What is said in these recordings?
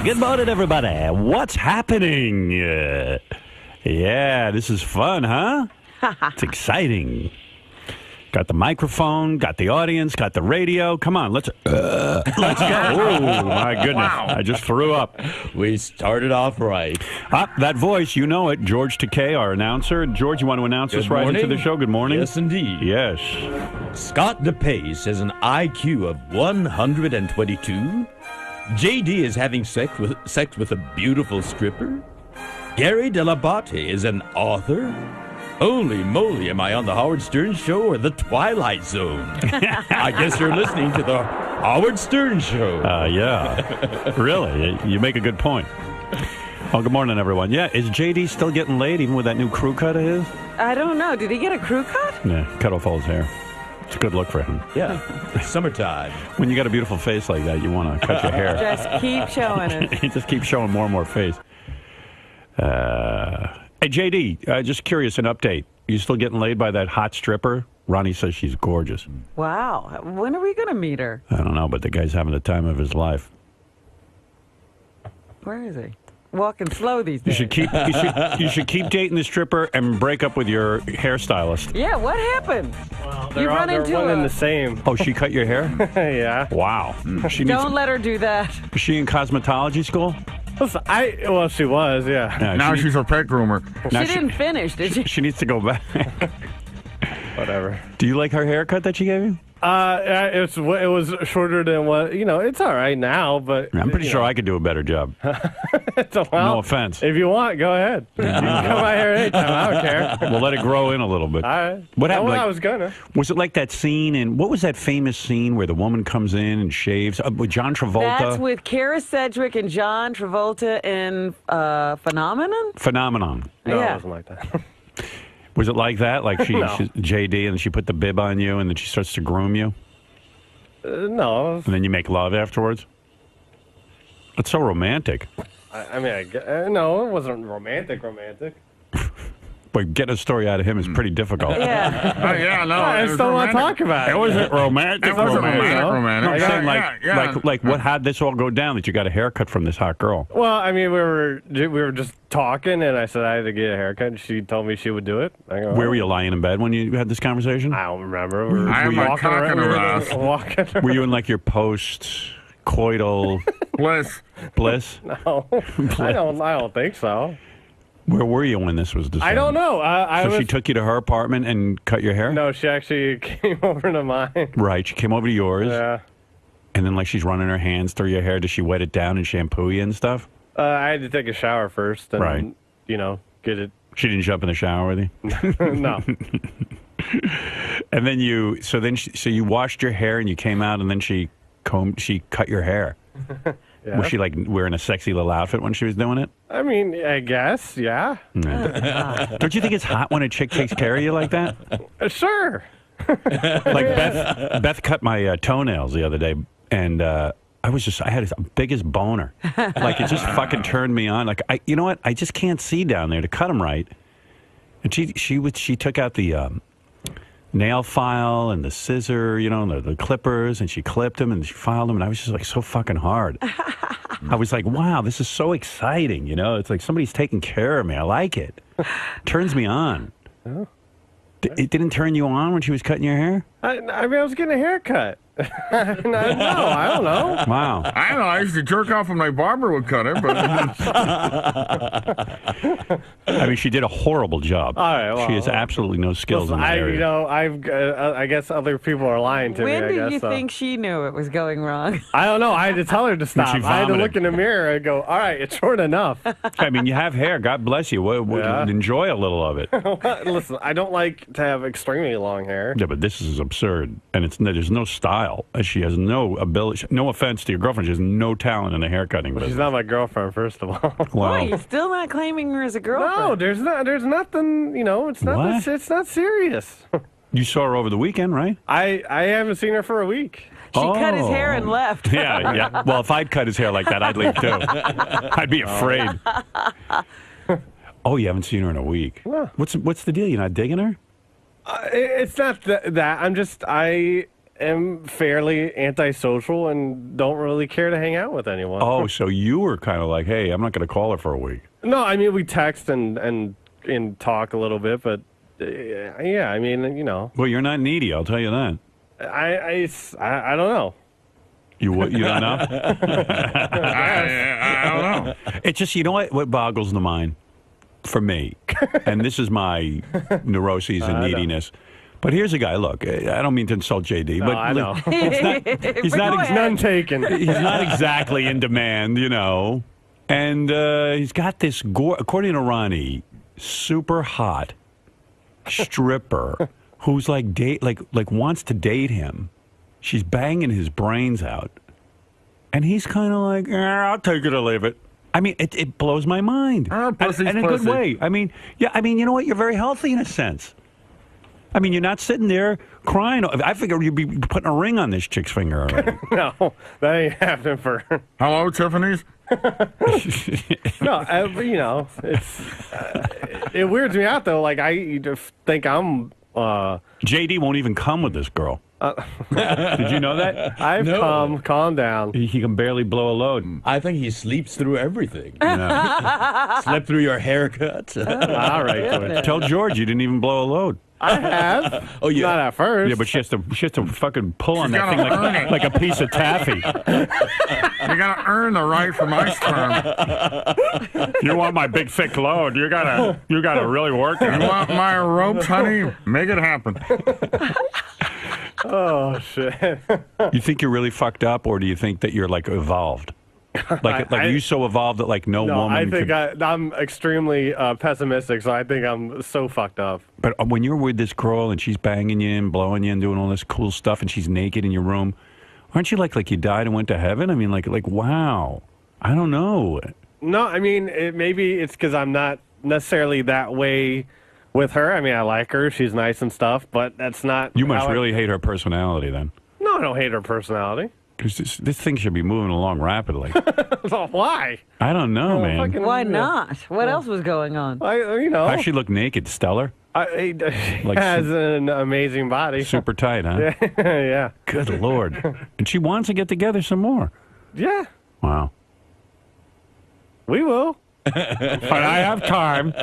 Good morning, everybody. What's happening? Yeah, this is fun, huh? It's exciting. Got the microphone, got the audience, got the radio. Come on, let's go. Oh, my goodness. Wow. I just threw up. We started off right. That voice, you know it. George Takei, our announcer. George, you want to announce us right into the show? Good morning. Yes, indeed. Yes. Scott DePace has an IQ of 122. JD is having sex with a beautiful stripper. Gary Dell'Abate is an author. Holy moly, am I on the Howard Stern Show or the Twilight Zone? I guess you're listening to the Howard Stern Show. Yeah. Really, you make a good point. Well, good morning, everyone. Yeah, is JD still getting laid, even with that new crew cut of his? I don't know. Did he get a crew cut? Yeah, cut off all his hair. It's a good look for him. Yeah, it's summertime. When you got a beautiful face like that, you want to cut your hair. Just keep showing it. Just keep showing more and more face. Hey, JD, just curious, an update. You still getting laid by that hot stripper? Ronnie says she's gorgeous. Wow. When are we going to meet her? I don't know, but the guy's having the time of his life. Where is he? Walking slow these days. You should keep dating the stripper and break up with your hairstylist. Yeah, what happened? Well, You run they're into one a- and the same. Oh, she cut your hair? Yeah. Wow. Don't let her do that. Is she in cosmetology school? Listen, well, she was, yeah. Yeah, Now she's a pet groomer. Now She didn't finish, did she? She needs to go back. Whatever. Do you like her haircut that she gave you? It was shorter than what, it's all right now, but... I'm pretty sure I could do a better job. well, No offense. If you want, go ahead. You can come out here anytime. I don't care. We'll let it grow in a little bit. All right. What happened? Well, like- I was gonna. Was it like that scene in, what was that famous scene where the woman comes in and shaves with John Travolta? That's with Kara Sedgwick and John Travolta in Phenomenon? Phenomenon. No, Yeah. it wasn't like that. Was it like that? Like she's No. JD and she put the bib on you and then she starts to groom you No. and then you make love afterwards? That's so romantic. No, it wasn't romantic. But getting a story out of him is pretty difficult. Yeah. Yeah, no. I it just was don't want to romantic. talk about It it. wasn't romantic. It wasn't romantic. I'm Yeah, saying yeah. how'd this all go down that you got a haircut from this hot girl? Well, I mean, we were just talking, and I said I had to get a haircut. And she told me she would do it. I go, Where were you lying in bed when you had this conversation? I don't remember. We were I am a walking cock around. and a we were rouse. walking around. Were you in like your post-coital Bliss. bliss? No, I don't think so. Where were you when this was decided? I don't know. So she took you to her apartment and cut your hair? No, she actually came over to mine. Right, she came over to yours, Yeah. and then like she's running her hands through your hair. Does she wet it down and shampoo you and stuff? I had to take a shower first, and Right. get it. She didn't jump in the shower with you? No, And then you washed your hair and you came out and then she cut your hair. yeah. Was she like wearing a sexy little outfit when she was doing it? I mean, I guess, yeah. Don't you think it's hot when a chick takes care of you like that? Sure. Like Beth cut my toenails the other day, and I had the biggest boner. Like it just fucking turned me on. Like you know what? I just can't see down there to cut them right. And she took out the nail file and the scissor, the clippers, and she clipped them and she filed them, and I was just like so fucking hard. I was like, wow, this is so exciting. It's like somebody's taking care of me. I like it. Turns me on. Oh. It didn't turn you on when she was cutting your hair? I mean, I was getting a haircut. No, I don't know. Wow. I don't know. I used to jerk off when my barber would cut it, but I mean, she did a horrible job. All right, well, she has absolutely no skills Listen, in that area. I guess other people are lying to me. When I did guess you so. think she knew it was going wrong? I don't know. I had to tell her to stop. she I had to vomited. look in the mirror and go, all right, it's short enough. I mean, you have hair. God bless you. Yeah. Enjoy a little of it. Listen, I don't like to have extremely long hair. Yeah, but this is absurd, and there's no style. She has no ability. No offense to your girlfriend, she has no talent in the haircutting She's business. not my girlfriend, first of all. Wow. Boy, you're still not claiming her as a No, girlfriend. there's nothing. It's not. What? It's not serious. You saw her over the weekend, right? I haven't seen her for a week. She cut his hair Oh. and left. Yeah. Well, if I'd cut his hair like that, I'd leave too. I'd be afraid. Oh, you haven't seen her in a week. No. What's the deal? You're not digging her? It's not that. I'm just am fairly antisocial and don't really care to hang out with anyone. Oh, so you were kind of like, hey, I'm not going to call her for a week. No, I mean we text and talk a little bit, but yeah, I mean Well, you're not needy, I'll tell you that. I don't know. You don't know? I don't know. It's just, you know what boggles the mind for me, and this is my neuroses and neediness. But here's a guy. Look, I don't mean to insult JD, but I know. he's not None taken. he's not exactly in demand, And he's got this, according to Ronnie, super hot stripper who's like wants to date him. She's banging his brains out, and he's kind of like, I'll take it or leave it. I mean, it blows my mind, Pussy's and in a good pussy. way. I mean, you know what? You're very healthy in a sense. I mean, you're not sitting there crying. I figured you'd be putting a ring on this chick's finger already. No, that ain't happening for. Hello, Tiffany's. No, it weirds me out though. Like I think I'm. JD won't even come with this girl. Did you know that? I've No. calm down. He can barely blow a load. I think he sleeps through everything. Yeah. Slept through your haircut. All right, George. Tell George you didn't even blow a load. I have. Oh, yeah. Not at first. Yeah, but she has to fucking pull on She's that thing gotta earn it. like a piece of taffy. You gotta earn the right for my sperm. You want my big thick load? You gotta really work You on it. want my ropes, honey? Make it happen. Oh shit. You think you're really fucked up, or do you think that you're like evolved? Like you so evolved that like no No, woman I think could. I'm extremely pessimistic, so I think I'm so fucked up. But when you're with this girl and she's banging you and blowing you and doing all this cool stuff, and she's naked in your room, aren't you like you died and went to heaven? I mean, like wow. I don't know. No, I mean maybe it's because I'm not necessarily that way with her. I mean, I like her; she's nice and stuff, but that's not. You must how I- really hate her personality then. No, I don't hate her personality. Because this thing should be moving along rapidly. So why? I don't know, man. fucking- Why not? What else was going on? How's she look naked? Stellar? He Like has an amazing body. Super tight, huh? Yeah. Good Lord. And she wants to get together some more. Yeah. Wow. We will. But I have time.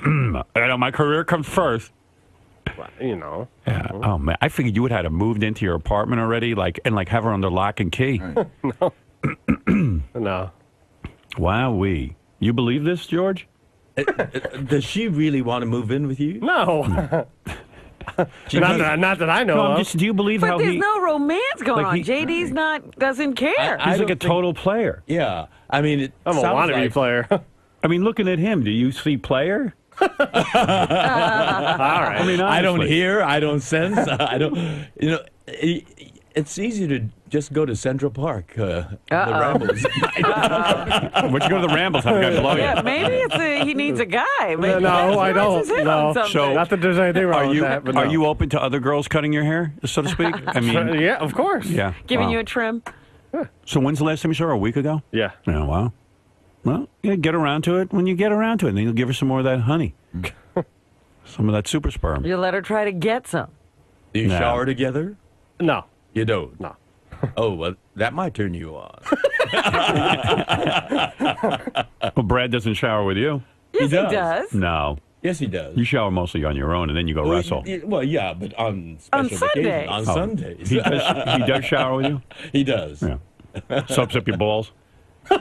My career comes first. Yeah. Oh, man. I figured you would have moved into your apartment already, and have her under lock and key. No. Wowee. You believe this, George? Does she really want to move in with you? No. not that I know of. Do you believe But how there's he... no romance going Like on. he- JD's doesn't care. I He's like don't a think- total player. Yeah. I mean, it I'm a sounds wannabe like, player. I mean, looking at him, do you see player? All right. I mean, I don't honestly. hear, I don't sense, I don't. It's easy to just go to Central Park, the Rambles. Would you go to the Rambles? Have a guy blow you? Yeah, maybe he needs a guy. Maybe No, I don't. His head No. on something. So- Not that there's anything wrong Are with you that, but no. are you open to other girls cutting your hair, so to speak? I mean, Yeah, of course. yeah. Giving Wow. you a trim. So when's the last time you saw her? A week ago? Yeah. Yeah. Wow. Well, yeah, get around to it when you get around to it, and then you'll give her some more of that honey, some of that super sperm. You let her try to get some. Do you No. shower together? No. You don't? No. Oh, well, that might turn you on. Well, Brad doesn't shower with you. Yes, he does. does. No, Yes, he does. you shower mostly on your own, and then you go wrestle. Well, yeah, but on special Sundays. occasions. On Oh. Sundays. He does shower with you. He does. Yeah. Soaps up your balls.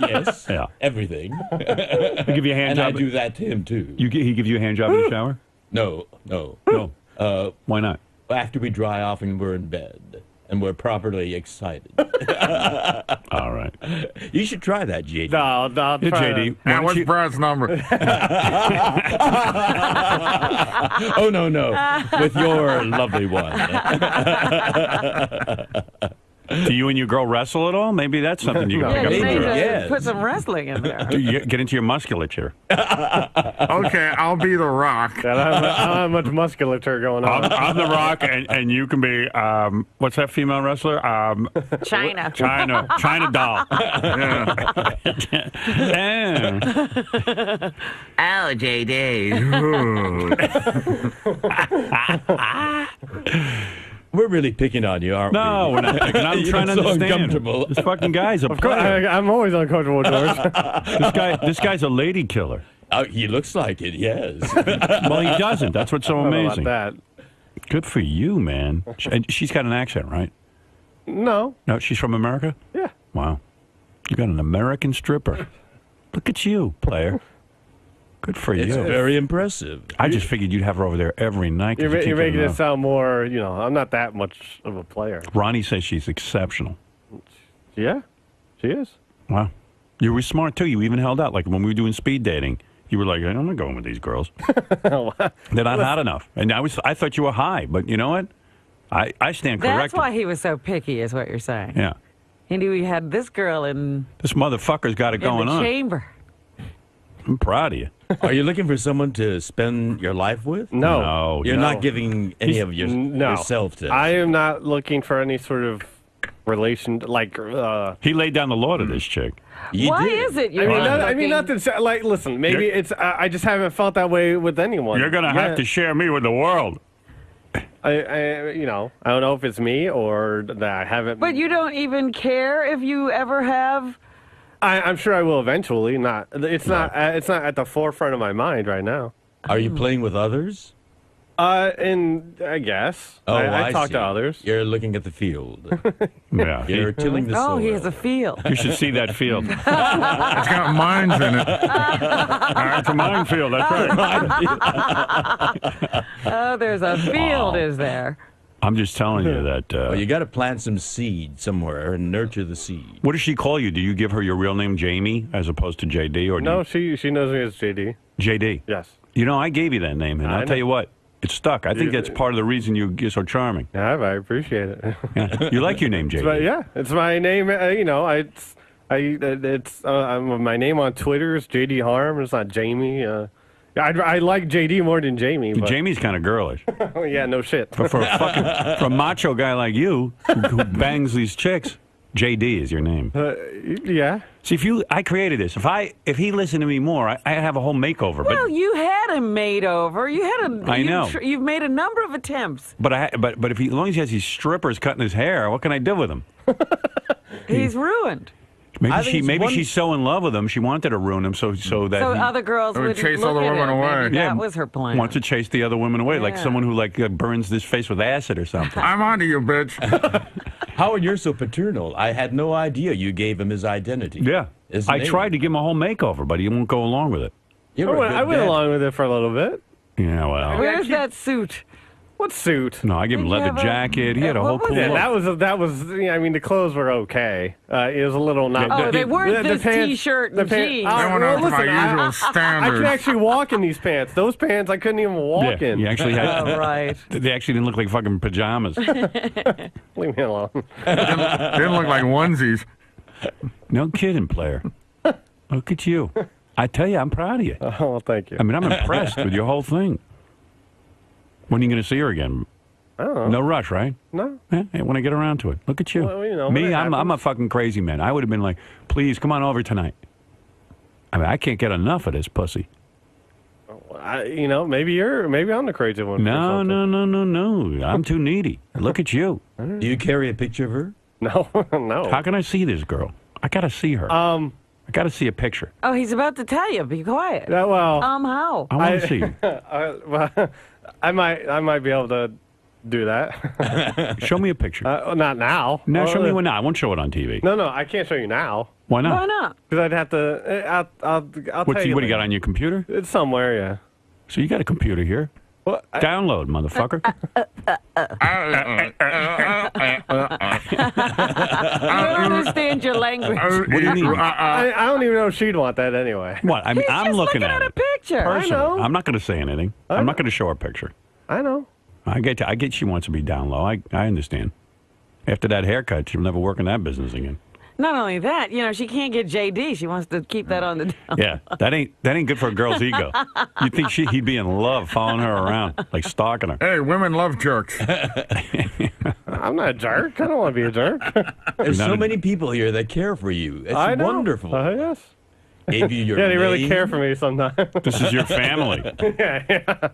Yes. Yeah. Everything. He give you a hand And I job. do that to him, too. He gives you a hand job in the shower. No. No. Why not? After we dry off and we're in bed and we're properly excited. All right. You should try that, JD. No, Hey, try JD. Yeah, why what's don't you- Brad's number? Oh, no. With your lovely one. Do you and your girl wrestle at all? Maybe that's something you can Yeah, pick you up. need from to her. Yes. put some wrestling in there. Do you get into your musculature. Okay, I'll be the Rock. I don't have much musculature going on. I'm the Rock, and you can be what's that female wrestler? China. China doll. Yeah. Yeah. Oh, JD. We're really picking on you, aren't we? No, we're not picking. I'm You trying to look so understand. uncomfortable. This fucking guy's a player. I'm always uncomfortable, George. This guy's a lady killer. He looks like it, yes. Well, he doesn't. That's what's so I don't know amazing. about that. Good for you, man. And she's got an accent, right? No. No, she's from America? Yeah. Wow. You got an American stripper. Look at you, player. Good for It's you. very impressive. I just figured you'd have her over there every night. 'cause You're, you keep you're making getting it sound more, I'm not that much of a player. Ronnie says she's exceptional. Yeah, she is. Wow. You were smart, too. You even held out. Like when we were doing speed dating, you were like, I'm not going with these girls. They're not hot enough. And I thought you were high, but you know what? I stand corrected. That's why he was so picky, is what you're saying. Yeah. He knew he had this girl in This motherfucker's got it going the on. chamber. I'm proud of you. Are you looking for someone to spend your life with? No. No. You're no. not giving any of yourself to. I am not looking for any sort of relation, like, He laid down the law to this chick. You Why did. is it you're I mean, not nothing, like, listen, maybe You're- it's, I just haven't felt that way with anyone. You're going to have to share me with the world. I don't know if it's me or that I haven't. But you don't even care if you ever have. I'm sure I will eventually. It's not at the forefront of my mind right now. Are you playing with others? And I guess I talk see. to others. You're looking at the field. Yeah. You're tilling the soil. Oh, he has a field. You should see that field. It's got mines in it. It's a minefield. That's right. Oh, there's a field, is there? I'm just telling you that. Well, you got to plant some seed somewhere and nurture the seed. What does she call you? Do you give her your real name, Jamie, as opposed to JD? Or do No, she knows me as JD. JD. Yes. You know, I gave you that name, and I I'll know. it's stuck. It stuck. I think that's part of the reason you're so charming. Yeah, I appreciate it. Yeah. You like your name, JD. But yeah, it's my name. My name on Twitter is JD Harm. It's not Jamie. I like JD more than Jamie. But, Jamie's kind of girlish. oh, yeah, no shit. But for a macho guy like you who bangs these chicks, JD is your name. Yeah. See, I created this. If he listened to me more, I'd have a whole makeover. Well, you had him made over. You had a. I know. You've made a number of attempts. But as long as he has these strippers cutting his hair, what can I do with him? He's ruined. I think Maybe it's she's so in love with him, she wanted to ruin him so that So he other girls would would chase look all the at women him. away. Maybe Yeah. that was her plan. wants to chase the other women away, like Yeah. someone who burns his face with acid or something. I'm onto you, bitch. Howard, you're so paternal. I had no idea you gave him his identity. Yeah. His I name. tried to give him a whole makeover, but he won't go along with it. You were a I good went dad. along with it for a little bit. Yeah, well. Where's that suit? What suit? No, I gave him Did you leather have a- jacket. He had a what whole was cool it? Yeah, look. that was. I mean, the clothes were okay. It was a little not. Oh, they weren't the this pants- T-shirt the and pants- jeans. I went up to my listen, usual I standards. can actually walk in these pants. Those pants I couldn't even walk Yeah, in. he actually had. Oh, right. They actually didn't look like fucking pajamas. Leave me alone. Didn't look like onesies. No kidding, player. Look at you. I tell you, I'm proud of you. Oh, well, thank you. I mean, I'm impressed with your whole thing. When are you going to see her again? I don't know. No rush, right? No. Yeah, when I get around to it. Look at you. Well, you know, Me, when it I'm a happens. fucking crazy man. I would have been like, please, come on over tonight. I mean, I can't get enough of this pussy. Maybe I'm the crazy one. or No, something. no. I'm too needy. Look at you. Do you carry a picture of her? No, no. How can I see this girl? I got to see her. I got to see a picture. Oh, he's about to tell you. Be quiet. Well, How? I want to see her. well, I might be able to do that. Show me a picture. Not now. No, show me one now. I won't show it on TV. No, I can't show you now Why not? Why not? because I'd have to. I'll What tell do you. you got later. on your computer? It's somewhere, yeah. So you got a computer here. Well, Download, motherfucker. I don't understand your language. What do you mean? I don't even know if she'd want that anyway. What? I mean, He's I'm just looking at a it. picture. Personally. know. I'm not going to say anything. I'm not going to show her a picture. I know. I get she wants to be down low. I understand. After that haircut, she'll never work in that business again. Not only that, she can't get JD. She wants to keep that on the down. Yeah, that ain't good for a girl's ego. You think he'd be in love following her around, like stalking her. Hey, women love jerks. I'm not a jerk. I don't want to be a jerk. There's Not so a- many people here that care for you. It's I know. wonderful. Yes. gave you your Yeah, they really name. care for me sometimes. This is your family. yeah.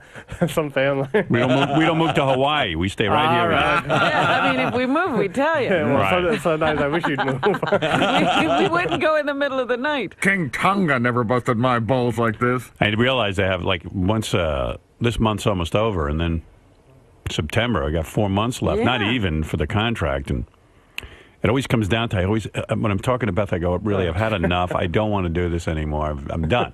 Some family. We don't move to Hawaii. We stay right here. All right. Yeah, I mean, if we move, we tell you. Well, Right. sometimes I wish you'd move. we wouldn't go in the middle of the night. King Tonga never busted my balls like this. I realize I have like once this month's almost over, and then September I got 4 months left. Not Yeah. even for the contract, and it always comes down to when I'm talking to Beth, I go, really, I've had enough. I don't want to do this anymore. I'm done.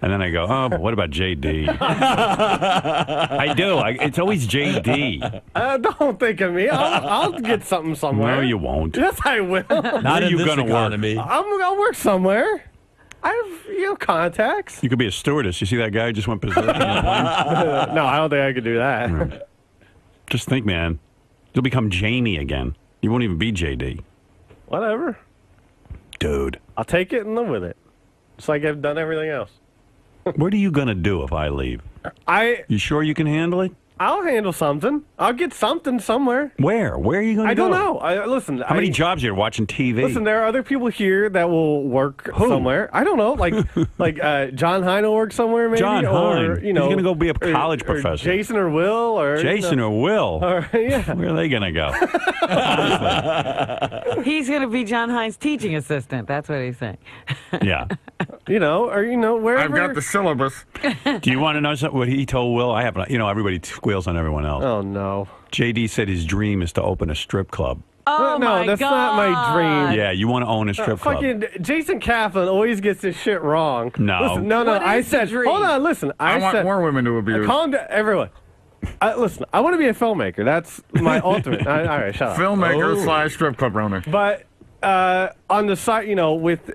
And then I go, oh, but what about JD? I do. It's always JD. Don't think of me. I'll get something somewhere. No, you won't. Yes, I will. Not Where in you this gonna work? economy. I'll work somewhere. I have contacts. You could be a stewardess. You see that guy who just went berserk on the plane? No, I don't think I could do that. Just think, man. You'll become Jamie again. You won't even be JD. Whatever. Dude. I'll take it and live with it. Just like I've done everything else. What are you going to do if I leave? You sure you can handle it? I'll handle something. I'll get something somewhere. Where? Where are you going to I go? don't know. Listen. How many jobs are you watching TV? Listen, there are other people here that will work somewhere. I don't know, like John Hine will work somewhere, maybe. John or, Hine. You know, He's gonna go be a or- college or professor. Jason or Will, or Jason or Will? yeah. Where are they going to go? He's going to be John Hine's teaching assistant. That's what he's saying. Yeah. Wherever. I've got the syllabus. Do you want to know something? What he told Will? I haven't. Everybody squeals on everyone else. Oh no. JD said his dream is to open a strip club. Oh, No, my that's God. not my dream. Yeah, you want to own a strip club. Fucking Jason Kaplan always gets this shit wrong. No. Listen, no. What I is the said, dream? hold on, listen. I want said, more women to abuse. calm down, everyone. Listen, I want to be a filmmaker. That's my ultimate. All right, shut up. Filmmaker / strip club owner. But on the side, with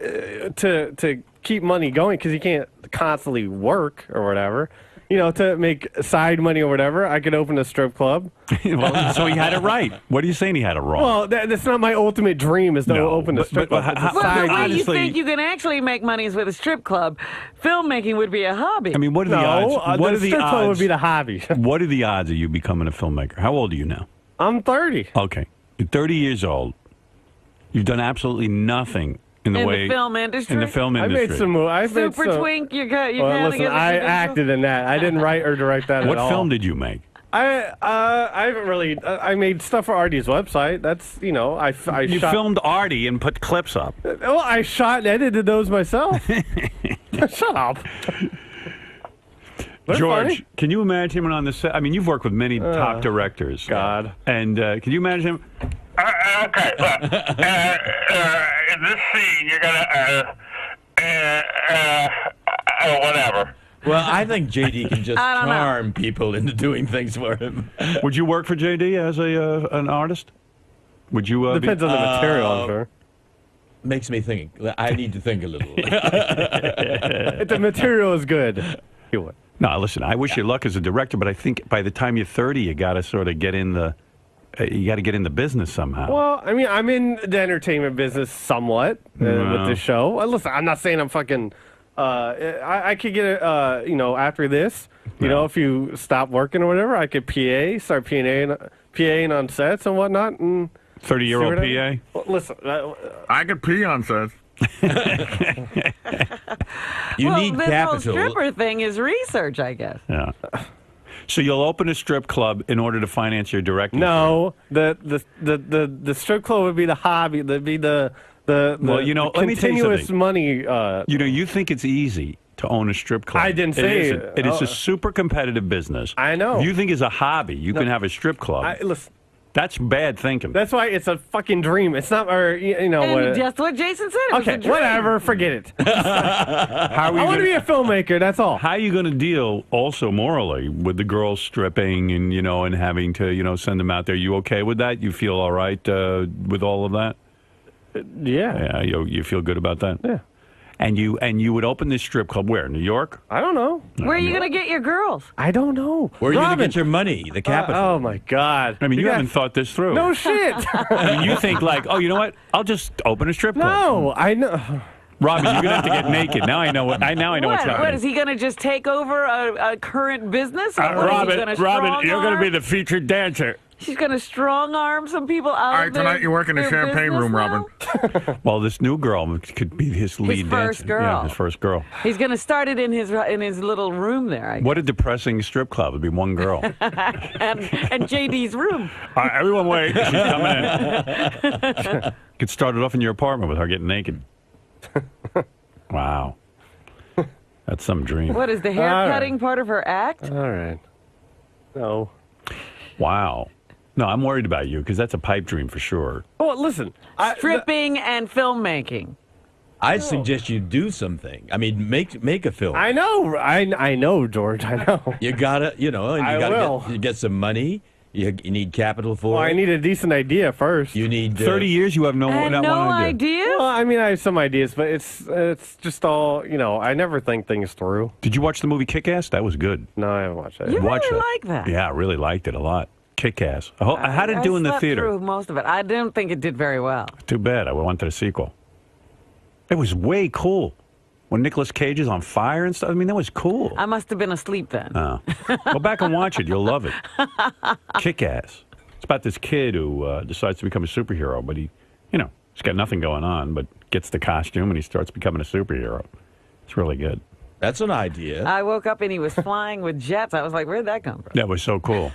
to keep money going, because you can't constantly work or whatever. To make side money or whatever, I could open a strip club. Well, so he had it right. What are you saying he had it wrong? Well, that's not my ultimate dream is to No, open a but- strip but club. It's a how- Well, side the way you honestly- think you can actually make money is with a strip club. Filmmaking would be a hobby. I mean, what are the odds? What the are the strip club would odds? be the hobby. What are the odds of you becoming a filmmaker? How old are you now? I'm 30. Okay. You're 30 years old. You've done absolutely nothing in the in way the film industry. in the film I industry. made some movies. Super Twink, you got Well, kind of listen, I acted in that. I didn't write or direct that What at all. film did you make? I haven't really. I made stuff for Artie's website. That's I You shot. filmed Artie and put clips up. Well, I shot and edited those myself. Shut up. They're George, funny. can you imagine him on the set? I mean, you've worked with many top directors. God. And can you imagine him? Okay, look. In this scene, you're gonna, whatever. Well, I think JD can just I don't know. charm people into doing things for him. Would you work for JD as an artist? Would you? Depends on the material, I'm sure. Makes me think. I need to think a little. If the material is good, you would. No, listen. I wish you luck as a director, but I think by the time you're 30, you got to sort of get in the. You got to get in the business somehow. Well, I mean, I'm in the entertainment business somewhat with this show. Listen, I'm not saying I'm fucking. I could get it. After this, if you stop working or whatever, I could start PAing on sets and whatnot. And 30-year-old see what PA. Well, listen, I could pee on sets. You well, need this capital. whole stripper thing is research, I guess. Yeah. So you'll open a strip club in order to finance your directing. no, the strip club would be the hobby. That'd be the Well, let me tell you continuous something. money. career. You think it's easy to own a strip club. I didn't say isn't. it. It is a super competitive business. I know. If you think it's a hobby, you can have a strip club. Listen, That's bad thinking. that's why it's a fucking dream. It's not, or And what. just what Jason said. It was Okay, a dream. whatever. Forget it. How are I you want to be a filmmaker. That's all. How are you going to deal also morally with the girls stripping and and having to send them out there? You okay with that? You feel all right with all of that? Yeah. Yeah, you feel good about that? Yeah. And you would open this strip club where? New York? I don't know. Where are you going to get your girls? I don't know. Where are you going to Robin, get your money? The capital. oh my God. I mean, you got- haven't thought this through. No shit. I mean, you think like, oh, you know what? I'll just open a strip club. No, I know. Robin, you're gonna have to get naked. Now I know what. I know what's happening. What is he going to just take over a current business? Or what is he Robin, gonna Robin, strong you're going to be arm? the featured dancer. She's going to strong arm some people out All right, of their, tonight you work in the their champagne business room, now? Robin. Well, this new girl could be his lead first dancer. girl. Yeah, his first girl. He's going to start it in his little room there. I guess. What a depressing strip club. It'd be one girl. And JD's room. All right, everyone wait. She's coming in. Could start it off in your apartment with her getting naked. Wow. That's some dream. What is the hair All right. cutting part of her act? All right. No. Wow. No, I'm worried about you because that's a pipe dream for sure. Well, listen. Stripping and filmmaking. I suggest you do something. I mean, make a film. I know. I know, George. I know. You gotta, and I you gotta will. get some money. You need capital for Well, it. I need a decent idea first. You need 30 years, you have And not no one idea. idea? Well, I mean, I have some ideas, but it's just all, I never think things through. Did you watch the movie Kick-Ass? That was good. No, I haven't watched that. You Watch really that. like that? Yeah, I really liked it a lot. Kick-Ass. How did it do in the slept theater? Through most of it. I didn't think it did very well. Too bad. I wanted a sequel. It was way cool. When Nicolas Cage is on fire and stuff. I mean, that was cool. I must have been asleep then. Go back and watch it. You'll love it. Kick-Ass. It's about this kid who decides to become a superhero, but he's got nothing going on, but gets the costume and he starts becoming a superhero. It's really good. That's an idea. I woke up and he was flying with jets. I was like, where'd that come from? That was so cool.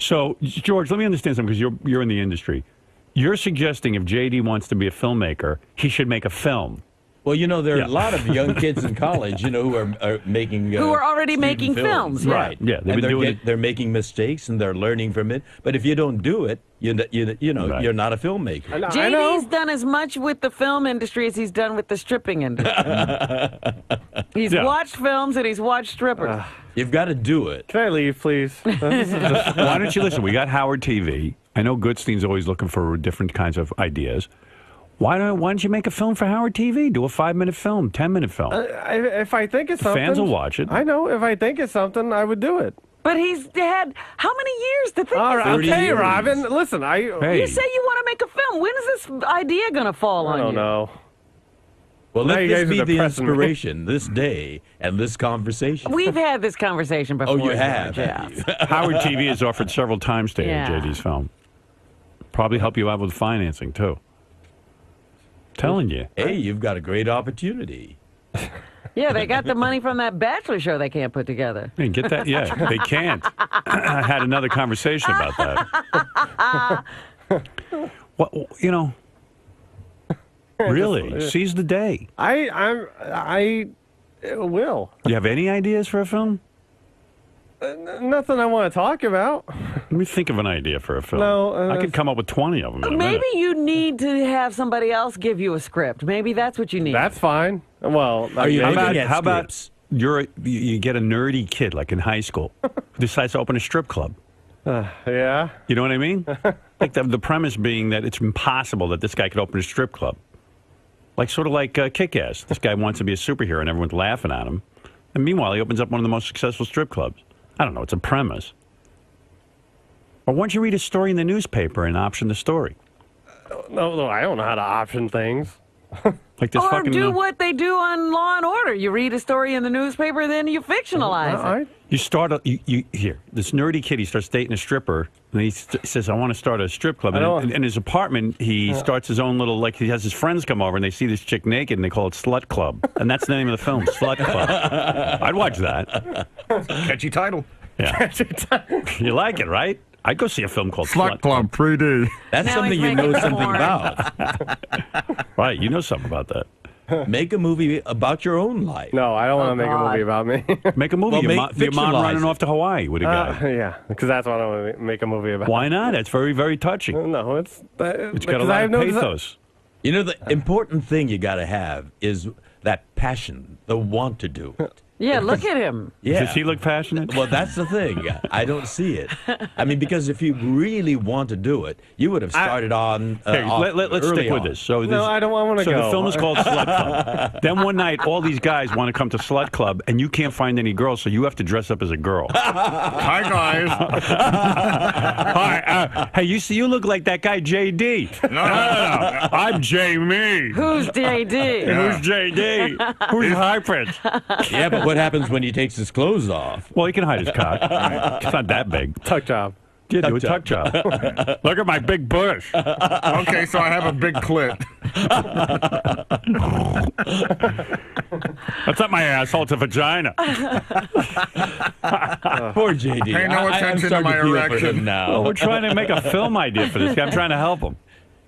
So, George, let me understand something because you're in the industry. You're suggesting if JD wants to be a filmmaker, he should make a film. Well, there are Yeah. a lot of young kids in college, who are making Who are already student making films, yeah. right? Yeah, they've and been doing it. they're making mistakes and they're learning from it. But if you don't do it, Right. you're not a filmmaker. I know. JD's done as much with the film industry as he's done with the stripping industry. He's Yeah. watched films and he's watched strippers. You've got to do it. Can I leave, please? Why don't you listen? We got Howard TV. I know Goodstein's always looking for different kinds of ideas. Why don't you make a film for Howard TV? Do a 5-minute film, 10-minute film. If I think it's something, Fans will watch it. I know. If I think it's something, I would do it. But he's had how many years to think All of right, 30 okay, years. Robin. Listen, Hey. You say you want to make a film. When is this idea going to fall I on don't you? know. Well, Now let you this guys are be the depressing me. inspiration this day and this conversation. We've had this conversation before. Oh, you have. George, have yeah. you? Howard TV has offered several times to Yeah. JD's film. Probably help you out with financing, too. Telling you. Hey, you've got a great opportunity. Yeah, they got the money from that Bachelor show they can't put together. Hey, get that? Yeah, they can't. I had another conversation about that. What really? Seize the day. I will. You have any ideas for a film? Nothing I want to talk about. Let me think of an idea for a film. No, I could come up with 20 of them in a Maybe minute. you need to have somebody else give you a script. Maybe that's what you need. That's fine. Well, Are you maybe. looking at How about scripts? you get a nerdy kid like in high school who decides to open a strip club? Yeah. You know what I mean? Like the premise being that it's impossible that this guy could open a strip club. Like sort of like Kick-Ass. This guy wants to be a superhero and everyone's laughing at him. And meanwhile, he opens up one of the most successful strip clubs. I don't know. It's a premise. Or why don't you read a story in the newspaper and option the story? No, I don't know how to option things. Like this or fucking... do what they do on Law and Order. You read a story in the newspaper, then you fictionalize it. You start here. This nerdy kid, he starts dating a stripper, and he says, "I want to start a strip club." And in his apartment, he starts his own little he has his friends come over, and they see this chick naked, and they call it Slut Club, and that's the name of the film, Slut Club. I'd watch that. Catchy title. Yeah, you like it, right? I'd go see a film called Slut Club 3D. That's Now something he's you know making something porn. about. Right, you know something about that. Make a movie about your own life. No, I don't want to make a God. movie about me. Make a movie. Well, your mom fictionalize running it. off to Hawaii with a guy. Yeah, because that's what I want to make a movie about. Why not? That's very, very touching. No, it's It's got a lot of pathos. You know, the important thing you got to have is that passion, the want to do it. Yeah, look at him. Yeah. Does he look passionate? Well, that's the thing. I don't see it. I mean, because if you really want to do it, you would have started on. Here, let's early stick with on. this. So No, I don't want to So go. the film is called Slut Club. Then one night, all these guys want to come to Slut Club, and you can't find any girls, so you have to dress up as a girl. Hi, guys. Hi, hey, you look like that guy JD. No. I'm Jamie. Who's JD? Who's JD? Who's High Prince? Yeah, but What happens when he takes his clothes off? Well, he can hide his cock. It's not that big. Tuck job. Yeah, do a tuck job. Look at my big bush. Okay, so I have a big clit. That's not my asshole. It's a vagina. Poor JD. Pay no I'm attention to starting my feel for erection. him now. Well, we're trying to make a film idea for this guy. I'm trying to help him.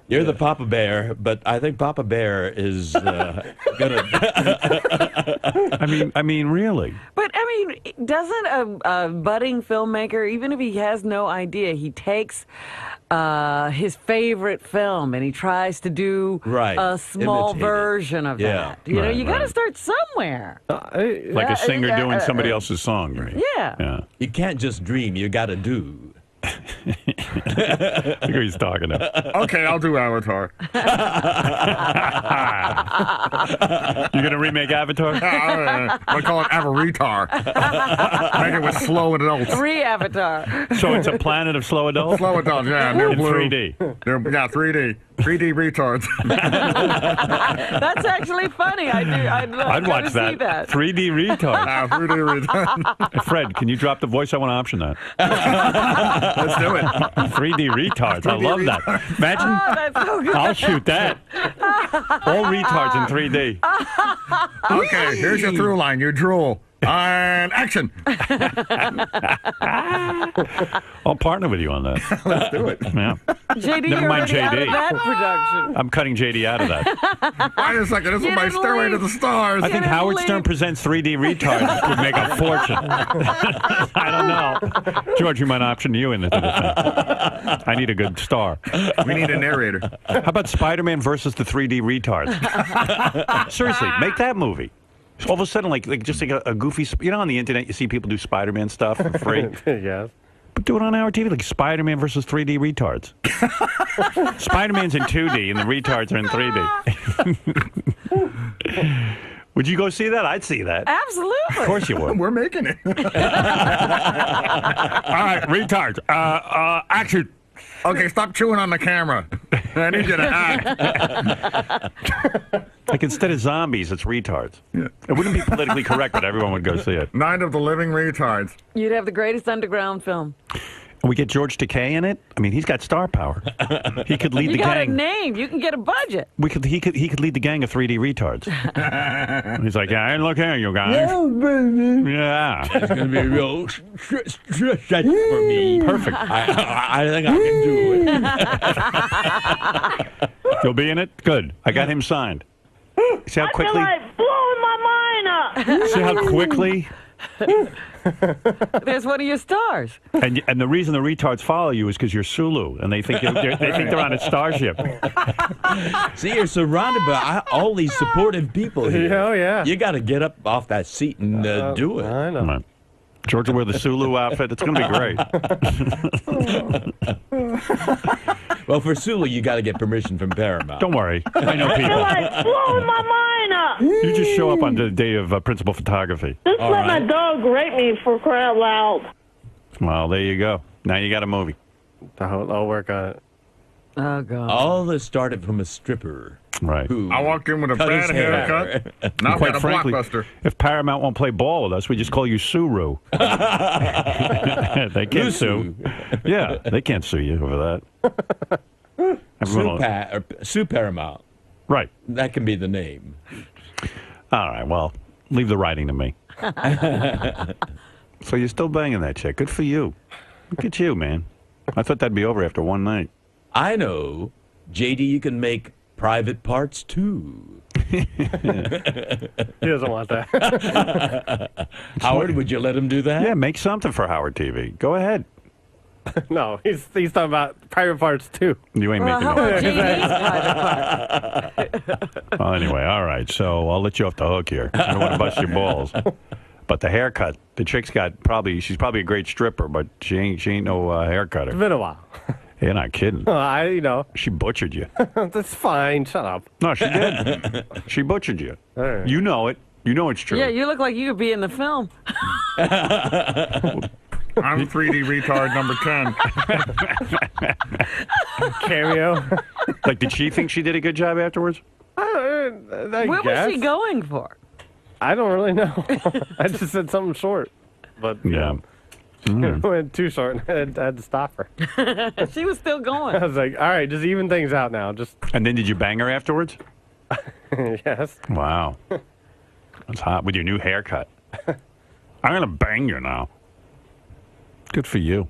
You're the Papa Bear, but I think Papa Bear is gonna. I mean, really. But I mean, doesn't a budding filmmaker, even if he has no idea, he takes his favorite film and he tries to do Right. a small Imitate it. version of Yeah. that. You know, Right, you got to right. start somewhere. Like a singer doing somebody else's song, right? Yeah. Yeah. You can't just dream. You got to do. Look who he's talking to. Okay, I'll do Avatar. You gonna remake Avatar? I call it Avaritar. Make it with slow adults. Re-Avatar. So it's a planet of slow adults? Slow adults, yeah. They're In blue. 3D. They're, yeah, 3D. 3D retards. That's actually funny. I'd watch to see that. 3D retard. 3D retards. Fred, can you drop the voice? I want to option that. Let's do it. 3D retards. I love that. Imagine. Oh, that's so good. I'll shoot that. All retards in 3D. Okay, here's your through line. You drool. And action. I'll partner with you on that. Let's do it. Yeah. JD, Never you're mind already out of JD. that production. I'm cutting JD out of that. Wait a second. This is Get my in stairway to league. the stars. I think Get in Howard league. Stern Presents 3D Retards would make a fortune. I don't know. George, you might option you into the thing. I need a good star. We need a narrator. How about Spider-Man versus the 3D Retards? Seriously, make that movie. All of a sudden, like just like a goofy, you know, on the internet, you see people do Spider-Man stuff for free. Yes. But do it on our TV, like Spider-Man versus 3D Retards. Spider-Man's in 2D and the retards are in 3D. Would you go see that? I'd see that. Absolutely. Of course you would. We're making it. All right, retards. Action. Okay, stop chewing on the camera. I need you to act. Like instead of zombies, it's retards. Yeah. It wouldn't be politically correct, but everyone would go see it. Night of the Living Retards. You'd have the greatest underground film. And we get George Takei in it. I mean, he's got star power. He could lead You the got a gang. name. You can get a budget. He could lead the gang of 3D retards. He's like, yeah, look here, you guys. Yeah. It's gonna be a real stretch for me. Perfect. I think I can do it. You'll be in it? Good. I got him signed. See how quickly? blowing my mind up. See how quickly? There's one of your stars. And the reason the retards follow you is because you're Sulu, and they think they're on a starship. See, you're surrounded by all these supportive people here. Oh, yeah. You got to get up off that seat and do it. I know. Come on. George will wear the Sulu outfit. It's going to be great. Well, for Sulu, you got to get permission from Paramount. Don't worry. I know people. blowing my mind up. You just show up on the day of principal photography. Just All let my right. dog rape me for crying out loud. Well, there you go. Now you got a movie. I'll work on it. Oh, God. All this started from a stripper Right. who I walked in with a cut his bad haircut. Now I've Quite got a frankly, blockbuster. if Paramount won't play ball with us, we just call you Suru. They can't sue. Yeah, they can't sue you over that. Everyone will- Sue Paramount. Right. That can be the name. All right, well, leave the writing to me. So you're still banging that chick. Good for you. Look at you, man. I thought that'd be over after one night. I know. JD, you can make private parts too. He doesn't want that. Howard, would you let him do that? Yeah, make something for Howard TV. Go ahead. No, he's talking about private parts too. You ain't Well, making how no about money. JD's private part? Well, anyway, all right. So I'll let you off the hook here. I don't want to bust your balls. But the haircut, the chick's got she's probably a great stripper, but she ain't no haircutter. It's been a while. You're not kidding. She butchered you. That's fine. Shut up. No, she did. She butchered you. All right. You know it. You know it's true. Yeah, you look like you could be in the film. I'm 3D retard number 10. Cameo. Like, did she think she did a good job afterwards? I What guess. was she going for? I don't really know. I just said something short. But Yeah. it went too short, and I had to stop her. She was still going. I was like, all right, just even things out now. Just And then did you bang her afterwards? yes. Wow. That's hot with your new haircut. I'm going to bang you now. Good for you.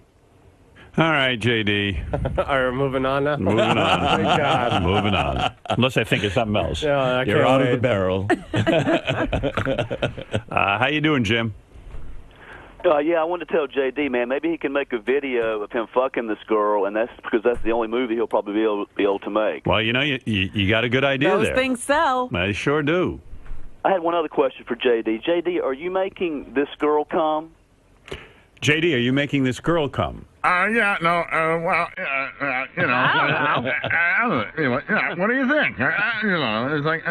All right, JD. All right, moving on now. Moving on. Thank God. Moving on. Unless I think of something else. Yeah, I You're can't out of wait. the barrel. How you doing, Jim? Yeah, I wanted to tell JD, man, maybe he can make a video of him fucking this girl, and that's because that's the only movie he'll probably be able to make. Well, you know, you got a good idea Those there. things sell. I sure do. I had one other question for JD. JD, are you making this girl come? JD, are you making this girl come? Yeah, no, well, you know, anyway, yeah, what do you think? You know, it's like,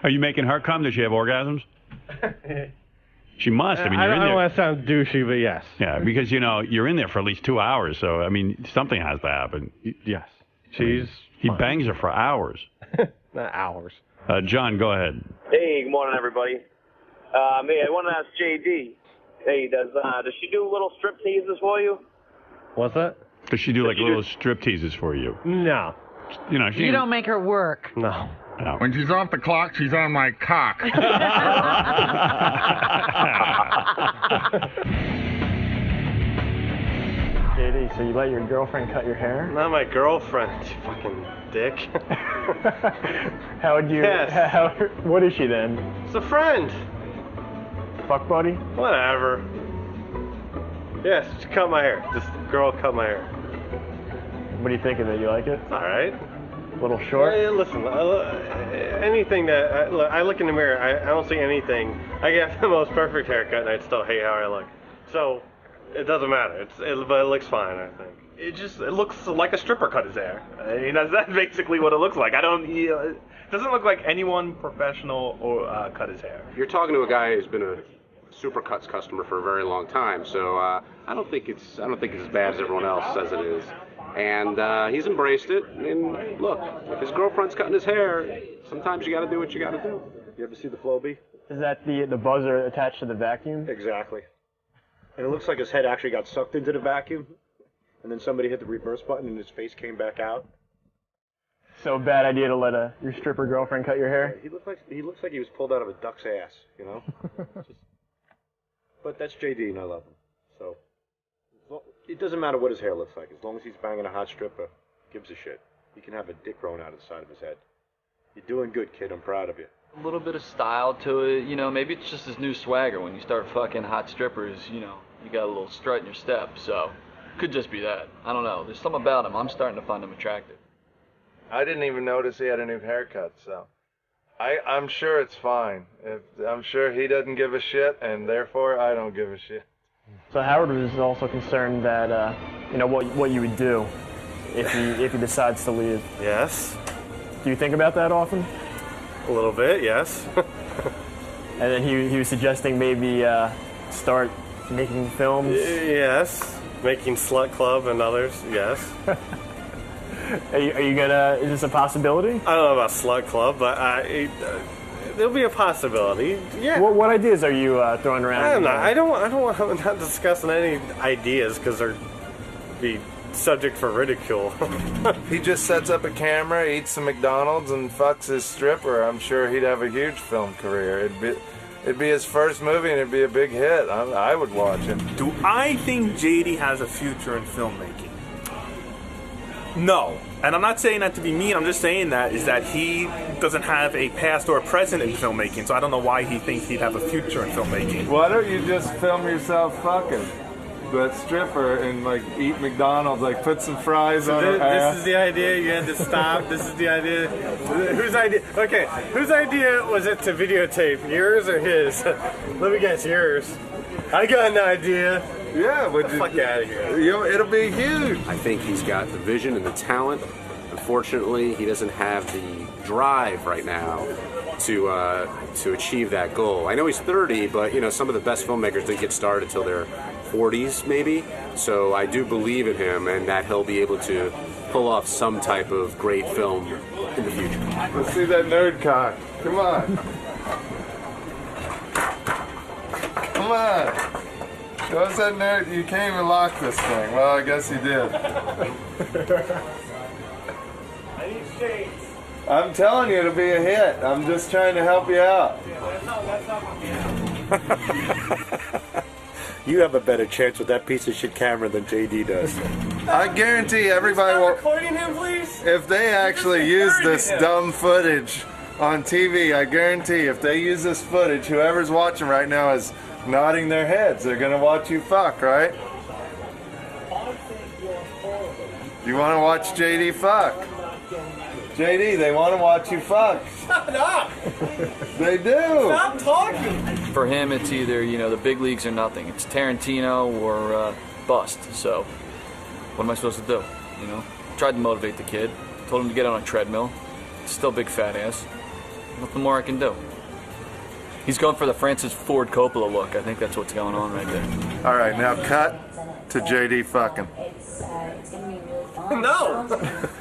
Are you making her come? Does she have orgasms? She must. I mean, you're in I don't there. want to sound douchey, but yes. Yeah, because, you know, you're in there for at least 2 hours. So, I mean, something has to happen. Yes. She's He bangs her for hours. not hours. John, go ahead. Hey, good morning, everybody. Hey, I want to ask JD. Hey, does she do little strip teases for you? What's that? Does she do like little strip teases for you? No. You know, she. You don't make her work. No. No. when she's off the clock, she's on my cock. JD, so you let your girlfriend cut your hair? Not my girlfriend, you fucking dick. How would you? Yes. What is she then? It's a friend. Fuck buddy? Whatever. Yes, she cut my hair. This girl cut my hair. What do you think of it? You like it? It's all right. A little short? Hey, listen, anything that I look in the mirror, I don't see anything. I can have the most perfect haircut, and I'd still hate how I look. So it doesn't matter. But it looks fine, I think. It looks like a stripper cut his hair. I mean, that's basically what it looks like. It doesn't look like anyone professional or cut his hair. You're talking to a guy who's been a Supercuts customer for a very long time, so I don't think it's as bad as everyone else says it is. And he's embraced it. And look, if his girlfriend's cutting his hair, sometimes you got to do what you got to do. You ever see the Flowbee? Is that the buzzer attached to the vacuum? Exactly. And it looks like his head actually got sucked into the vacuum, and then somebody hit the reverse button and his face came back out. So bad idea to let your stripper girlfriend cut your hair? He looks like he was pulled out of a duck's ass, you know? But that's JD and I love him. So it doesn't matter what his hair looks like. As long as he's banging a hot stripper, gives a shit. He can have a dick growing out of the side of his head. You're doing good, kid. I'm proud of you. A little bit of style to it, you know, maybe it's just his new swagger. When you start fucking hot strippers, you know, you got a little strut in your step, so could just be that. I don't know. There's something about him. I'm starting to find him attractive. I didn't even notice he had a new haircut, so I'm sure it's fine. I'm sure he doesn't give a shit, and therefore I don't give a shit. So Howard was also concerned that, you know, what you would do if he decides to leave. Yes. Do you think about that often? A little bit, yes. And then he was suggesting maybe start making films. Yes. Making Slut Club and others, yes. Are you gonna? Is this a possibility? I don't know about Slut Club, but there'll be a possibility. Yeah. What ideas are you throwing around? I don't want. I'm not discussing any ideas because they're be subject for ridicule. He just sets up a camera, eats some McDonald's, and fucks his stripper. I'm sure he'd have a huge film career. It'd be his first movie, and it'd be a big hit. I would watch it. Do I think JD has a future in filmmaking? No. And I'm not saying that to be mean, I'm just saying that he doesn't have a past or a present in filmmaking, so I don't know why he thinks he'd have a future in filmmaking. Why don't you just film yourself fucking that stripper and like eat McDonald's, like put some fries on her ass? This is the idea. You had to stop. This is the idea. Whose idea? Okay, whose idea was it to videotape? Yours or his? Let me guess, yours. I got an idea. Yeah, but Get the fuck out of here. You know, it'll be huge. I think he's got the vision and the talent. Unfortunately, he doesn't have the drive right now to achieve that goal. I know he's 30, but you know some of the best filmmakers didn't get started till their 40s, maybe. So I do believe in him, and that he'll be able to pull off some type of great film in the future. Let's see that nerd cock. Come on. Come on. Show us that nerd. You can't even lock this thing. Well, I guess you did. I need shades. I'm telling you, it'll be a hit. I'm just trying to help you out. You have a better chance with that piece of shit camera than JD does. I guarantee everybody will. Recording him, please. If they actually use this dumb footage on TV, I guarantee if they use this footage, whoever's watching right now is nodding their heads. They're gonna watch you fuck, right? You want to watch JD fuck? JD, they want to watch you fuck. Shut up! They do. Stop talking. For him, it's either, the big leagues or nothing. It's Tarantino or bust. So, what am I supposed to do? Tried to motivate the kid. Told him to get on a treadmill. Still big fat ass. Nothing more I can do. He's going for the Francis Ford Coppola look. I think that's what's going on right there. All right, now cut to JD fucking. No!